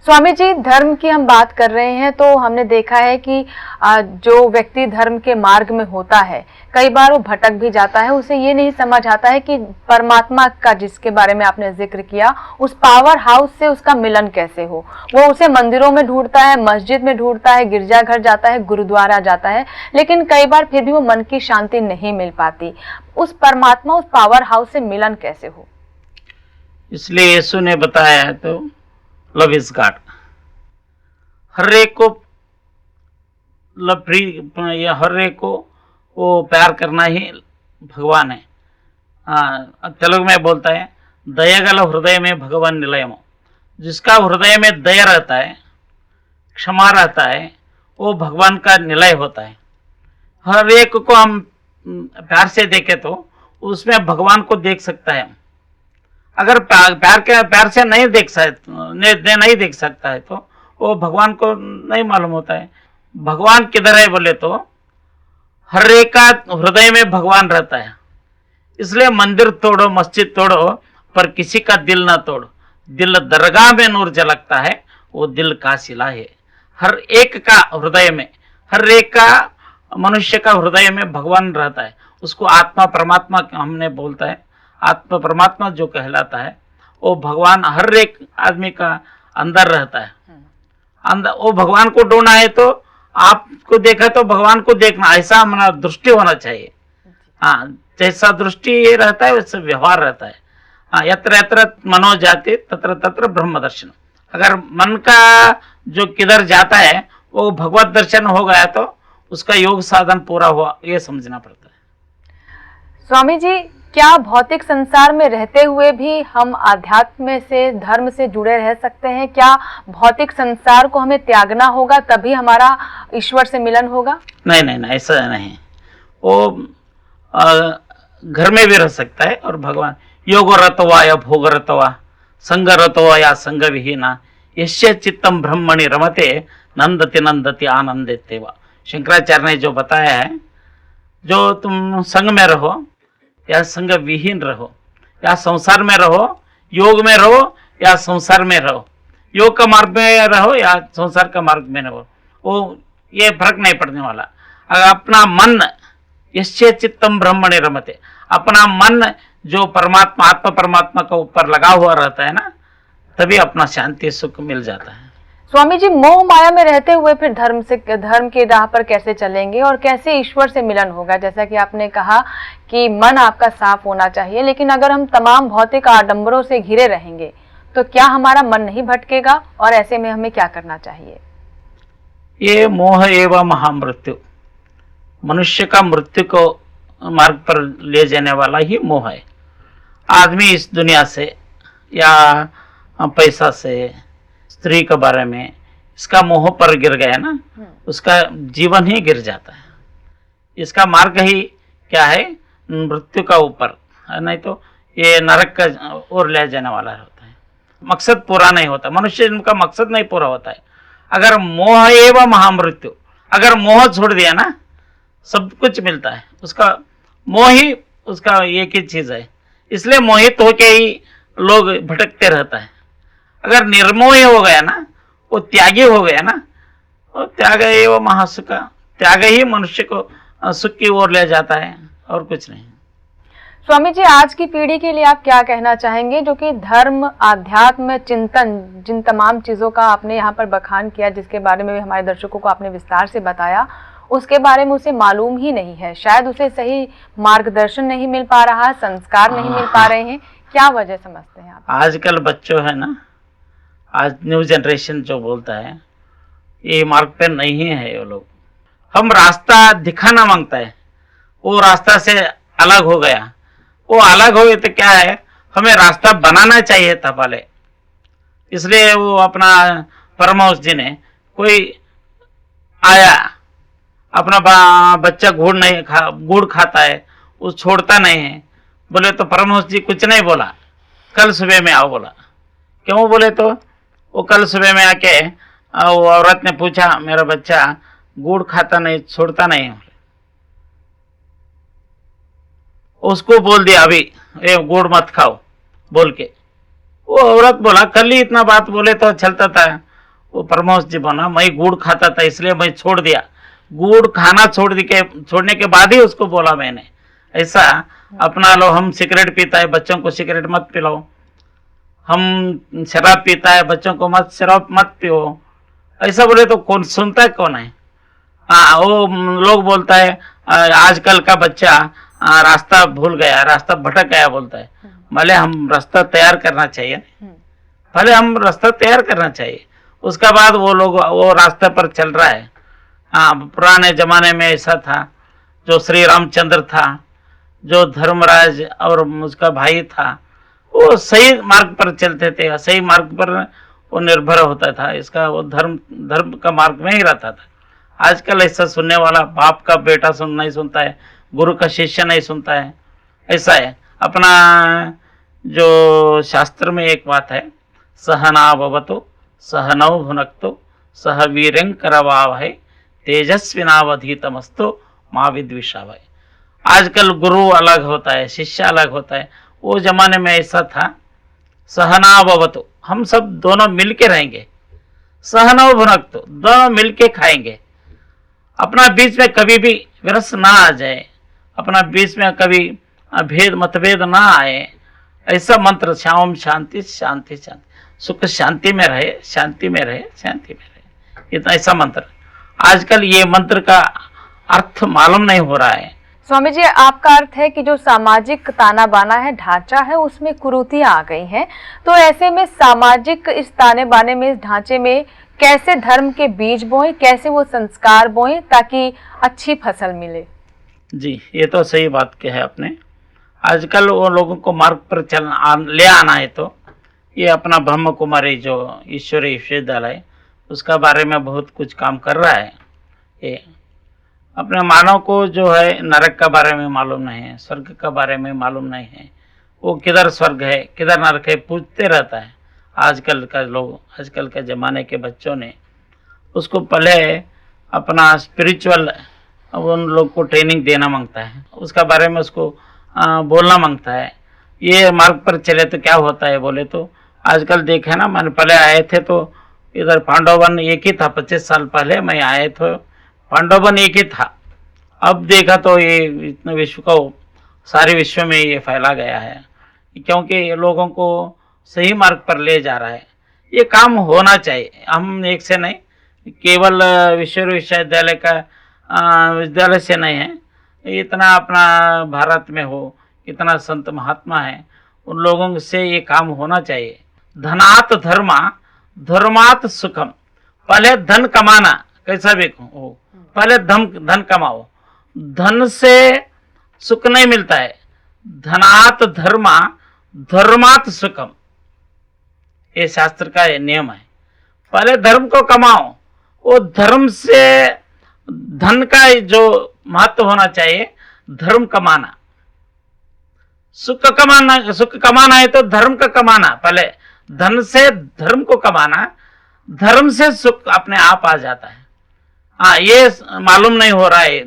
स्वामी जी, धर्म की हम बात कर रहे हैं तो हमने देखा है कि जो व्यक्ति धर्म के मार्ग में होता है कई बार वो भटक भी जाता है। उसे ये नहीं समझ आता है कि परमात्मा का, जिसके बारे में आपने जिक्र किया, उस पावर हाउस से उसका मिलन कैसे हो। वो उसे मंदिरों में ढूंढता है, मस्जिद में ढूंढता है, गिरजाघर जाता है, गुरुद्वारा जाता है, लेकिन कई बार फिर भी वो मन की शांति नहीं मिल पाती। उस परमात्मा, उस पावर हाउस से मिलन कैसे हो। इसलिए यीशु ने बताया है तो लव इज गॉड। हर एक को या हर एक को वो प्यार करना ही भगवान है। तेलुगु में बोलता है, दयागल हृदय में भगवान निलयमो। जिसका हृदय में दया रहता है, क्षमा रहता है, वो भगवान का निलय होता है। हर एक को हम प्यार से देखें तो उसमें भगवान को देख सकता है। अगर प्यार से नहीं देख सकता है तो वो भगवान को नहीं मालूम होता है। भगवान किधर है बोले तो हर एक का हृदय में भगवान रहता है। इसलिए मंदिर तोड़ो, मस्जिद तोड़ो, पर किसी का दिल ना तोड़ो। दिल दरगाह में नूर झलकता है, वो दिल का सिला है। हर एक का हृदय में, हर एक का मनुष्य का हृदय में भगवान रहता है। उसको आत्मा परमात्मा हमने बोलता है। आत्मा परमात्मा जो कहलाता है वो भगवान हर एक आदमी का अंदर रहता है। अंदर वो भगवान को ढूंढना है तो आपको देखा तो भगवान को देखना, ऐसा हमारा दृष्टि होना चाहिए। हाँ, जैसा दृष्टि रहता है वैसे व्यवहार रहता है। हाँ, यत्र यत्र मनो जाति तत्र तत्र ब्रह्म दर्शन। अगर मन का जो किधर जाता है वो भगवत दर्शन हो गया तो उसका योग साधन पूरा हुआ, ये समझना पड़ता है। स्वामी जी, क्या भौतिक संसार में रहते हुए भी हम आध्यात्म से, धर्म से जुड़े रह सकते हैं? क्या भौतिक संसार को हमें त्यागना होगा तभी हमारा ईश्वर से मिलन होगा? नहीं नहीं नहीं, ऐसा नहीं। वो घर में भी रह सकता है। और भगवान योग रतवा या भोग रतवा संग रतवा या संग विहीना यश्य चित्तम ब्रह्मणि रमते नंदति नंदति आनंदेतेवा। शंकराचार्य ने जो बताया है, जो तुम संग में रहो या संग विहीन रहो या संसार में रहो, योग में रहो या संसार में रहो, योग का मार्ग में रहो या संसार का मार्ग में रहो, वो ये फर्क नहीं पड़ने वाला। अगर अपना मन यश्य चित्तम ब्रह्मणि रमते, अपना मन जो परमात्मा, आत्मा परमात्मा का ऊपर लगा हुआ रहता है ना, तभी अपना शांति सुख मिल जाता है। स्वामी जी, मोह माया में रहते हुए फिर धर्म की राह पर कैसे चलेंगे और कैसे ईश्वर से मिलन होगा? जैसा कि आपने कहा कि मन आपका साफ होना चाहिए, लेकिन अगर हम तमाम भौतिक आडंबरों से घिरे रहेंगे तो क्या हमारा मन नहीं भटकेगा? और ऐसे में हमें क्या करना चाहिए? ये मोह एवं महामृत्यु, मनुष्य का मृत्यु को मार्ग पर ले जाने वाला ही मोह है। आदमी इस दुनिया से या पैसा से, स्त्री के बारे में, इसका मोह पर गिर गया ना, उसका जीवन ही गिर जाता है। इसका मार्ग ही क्या है? मृत्यु का ऊपर, नहीं तो ये नरक का ओर ले जाने वाला होता है। मकसद पूरा नहीं होता, मनुष्य का मकसद नहीं पूरा होता है। अगर मोह एवं महामृत्यु, अगर मोह छोड़ दिया ना, सब कुछ मिलता है। उसका मोह ही उसका एक ही चीज है। इसलिए मोहित होके ही लोग भटकते रहता है। अगर निर्मोही हो गया ना, वो त्यागी हो गया ना, वो त्याग एवं महासुख, त्याग ही मनुष्य को सुख की ओर ले जाता है और कुछ नहीं। स्वामी जी, आज की पीढ़ी के लिए आप क्या कहना चाहेंगे, जो कि धर्म, आध्यात्म, चिंतन, जिन तमाम चीजों का आपने यहाँ पर बखान किया, जिसके बारे में भी हमारे दर्शकों को आपने विस्तार से बताया, उसके बारे में उसे मालूम ही नहीं है, शायद उसे सही मार्गदर्शन नहीं मिल पा रहा, संस्कार नहीं मिल पा रहे हैं, क्या वजह समझते हैं आप? आजकल बच्चों है ना, आज न्यू जनरेशन जो बोलता है, ये मार्ग पे नहीं है। वो लोग हम रास्ता दिखाना मांगता है, वो रास्ता से अलग हो गया। वो अलग हो गए तो क्या है, हमें रास्ता बनाना चाहिए था पहले। इसलिए वो अपना परमहंस जी ने, कोई आया अपना बच्चा गुड़ खाता है, वो छोड़ता नहीं है, बोले तो परमहंस जी कुछ नहीं बोला, कल सुबह में आओ बोला। क्यों बोले तो वो कल सुबह में आके वो औरत ने पूछा, मेरा बच्चा गुड़ खाता नहीं, छोड़ता नहीं। उसको बोल दिया अभी ये गुड़ मत खाओ बोल के। वो औरत बोला, कल ही इतना बात बोले तो चलता था, वो परमहंस जी बना। मैं गुड़ खाता था इसलिए मैं छोड़ दिया, गुड़ खाना छोड़ने के बाद ही उसको बोला मैंने, ऐसा अपना लो। हम सिगरेट पीता है, बच्चों को सिगरेट मत पिलाओ। हम शराब पीता है, बच्चों को मत शराब मत पियो, ऐसा बोले तो कौन सुनता है, कौन है। हाँ, वो लोग बोलता है आजकल का बच्चा रास्ता भूल गया, रास्ता भटक गया बोलता है। भले हम रास्ता तैयार करना चाहिए, भले हम रास्ता तैयार करना चाहिए, उसका बाद वो लोग वो रास्ते पर चल रहा है। हाँ, पुराने जमाने में ऐसा था, जो श्री रामचंद्र था, जो धर्मराज और उसका भाई था, वो सही मार्ग पर चलते थे, सही मार्ग पर वो निर्भर होता था। इसका वो धर्म का मार्ग में ही रहता था। आजकल ऐसा सुनने वाला बाप का बेटा नहीं सुनता है, गुरु का शिष्य नहीं सुनता है, ऐसा है। अपना जो शास्त्र में एक बात है, सहना भवतु सहनौ भुनक्तु सह वीर्यं करवावहै तेजस्विनावधीतमस्तु मां विद्विषावहै। आजकल गुरु अलग होता है, शिष्य अलग होता है। वो जमाने में ऐसा था, सहना भवतु, हम सब दोनों मिलके रहेंगे, सहनौ भुनक्तु, दोनों मिलके खाएंगे, अपना बीच में कभी भी विरस ना आ जाए, अपना बीच में कभी भेद मतभेद ना आए, ऐसा मंत्र, श्याम शांति शांति शांति, सुख शांति में रहे, शांति में रहे, शांति में रहे, इतना ऐसा मंत्र। आजकल ये मंत्र का अर्थ मालूम नहीं हो रहा है। स्वामी जी, आपका अर्थ है कि जो सामाजिक ताना बाना है, ढांचा है, उसमें कुरीतियां आ गई हैं, तो ऐसे में सामाजिक इस ताने बाने में, इस ढांचे में कैसे धर्म के बीज बोएं, कैसे वो संस्कार बोएं ताकि अच्छी फसल मिले। जी, ये तो सही बात कही है आपने। आजकल वो लोगों को मार्ग पर ले आना है, तो ये अपना ब्रह्म कुमारी जो ईश्वरीय विश्वविद्यालय, उसका बारे में बहुत कुछ काम कर रहा है। ये अपने मानव को जो है नरक का बारे में मालूम नहीं है, स्वर्ग का बारे में मालूम नहीं है, वो किधर स्वर्ग है किधर नरक है पूछते रहता है। आजकल का लोग, आजकल के ज़माने के बच्चों ने उसको पहले अपना स्पिरिचुअल उन लोग को ट्रेनिंग देना मांगता है, उसका बारे में उसको बोलना मांगता है। ये मार्ग पर चले तो क्या होता है बोले तो, आजकल देखे ना, मैंने पहले आए थे तो इधर पांडवन एक ही था, 25 साल पहले मैं आए थे, पांडवन एक ही था। अब देखा तो ये इतने विश्व को, सारे विश्व में ये फैला गया है, क्योंकि ये लोगों को सही मार्ग पर ले जा रहा है। ये काम होना चाहिए। हम एक से नहीं, केवल विश्वविद्यालय का विद्यालय से नहीं है, इतना अपना भारत में हो, इतना संत महात्मा है, उन लोगों से ये काम होना चाहिए। धनात धर्मा धर्मात सुखम, पहले धन कमाना कैसा भी हो, पहले धन कमाओ, धन से सुख नहीं मिलता है। धनात धर्मा धर्मात सुखम, ये शास्त्र का ये नियम है। पहले धर्म को कमाओ, वो धर्म से धन का जो महत्व होना चाहिए, धर्म कमाना, सुख कमाना है तो धर्म का कमाना, पहले धन से धर्म को कमाना, धर्म से सुख अपने आप आ जाता है। हाँ, ये मालूम नहीं हो रहा है।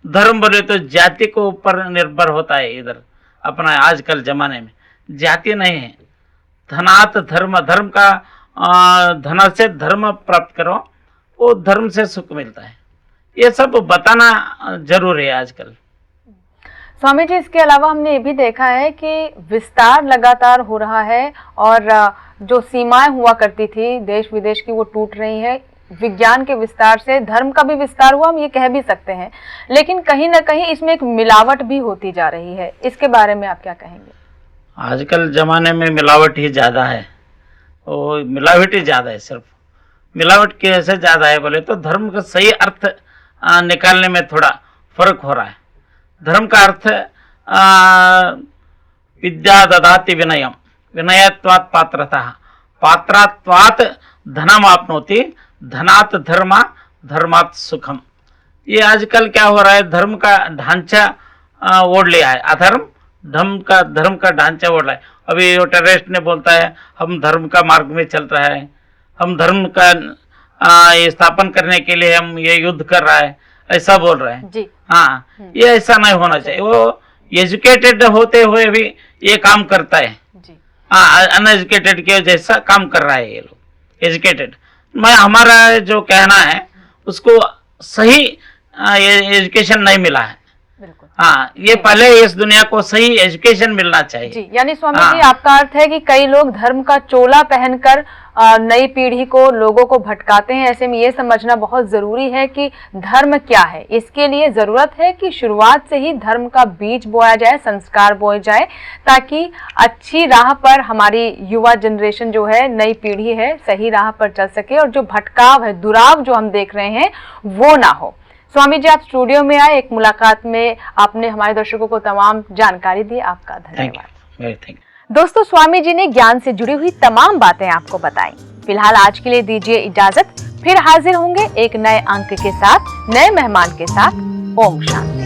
धर्म बोले तो जाति को ऊपर निर्भर होता है। इधर अपना आजकल जमाने में जाति नहीं है, धनात धर्म, धर्म का धन से धर्म प्राप्त करो, वो धर्म से सुख मिलता है। ये सब बताना जरूर है आजकल। स्वामी जी, इसके अलावा हमने ये भी देखा है कि विस्तार लगातार हो रहा है और जो सीमाएं हुआ करती थी देश विदेश की, वो टूट रही है। विज्ञान के विस्तार से धर्म का भी विस्तार हुआ, हम ये कह भी सकते हैं, लेकिन कहीं ना कहीं इसमें एक मिलावट भी होती जा रही है। इसके बारे में आप क्या कहेंगे? आजकल जमाने में मिलावट ही ज़्यादा है, वो मिलावट ही ज़्यादा है। सिर्फ मिलावट कैसे ज़्यादा है बोले तो धर्म का सही अर्थ निकालने में थोड़ा फर्क हो रहा है। धर्म का अर्थ विद्या ददाति विनयम, विनयत्वात् पात्रता, पात्रात्वात् धनम आपनोति, धनात् धर्मा, धर्मात् सुखम। ये आजकल क्या हो रहा है, धर्म का ढांचा ओढ़ लिया है, अधर्म धर्म का ढांचा ओढ़ रहा है। अभी वो टेररिस्ट ने बोलता है हम धर्म का मार्ग में चल रहा है, हम धर्म का स्थापन करने के लिए हम ये युद्ध कर रहा है, ऐसा बोल रहे हैं जी। हाँ, ये ऐसा नहीं होना चाहिए। वो एजुकेटेड होते हुए भी ये काम करता है जी। हाँ, अनएजुकेटेड के जैसा काम कर रहा है ये लोग। एजुकेटेड मैं हमारा जो कहना है उसको सही एजुकेशन नहीं मिला है। बिल्कुल। हाँ, ये पहले इस दुनिया को सही एजुकेशन मिलना चाहिए। जी, यानी स्वामी हाँ। जी आपका अर्थ है कि कई लोग धर्म का चोला पहनकर नई पीढ़ी को, लोगों को भटकाते हैं। ऐसे में ये समझना बहुत जरूरी है कि धर्म क्या है। इसके लिए जरूरत है कि शुरुआत से ही धर्म का बीज बोया जाए, संस्कार बोए जाए, ताकि अच्छी राह पर हमारी युवा जनरेशन जो है, नई पीढ़ी है, सही राह पर चल सके और जो भटकाव है, दुराव जो हम देख रहे हैं वो ना हो। स्वामी जी आप स्टूडियो में आए, एक मुलाकात में आपने हमारे दर्शकों को तमाम जानकारी दी, आपका धन्यवाद। Thank you. दोस्तों, स्वामी जी ने ज्ञान से जुड़ी हुई तमाम बातें आपको बताई। फिलहाल आज के लिए दीजिए इजाजत, फिर हाजिर होंगे एक नए अंक के साथ, नए मेहमान के साथ। ओम शांति।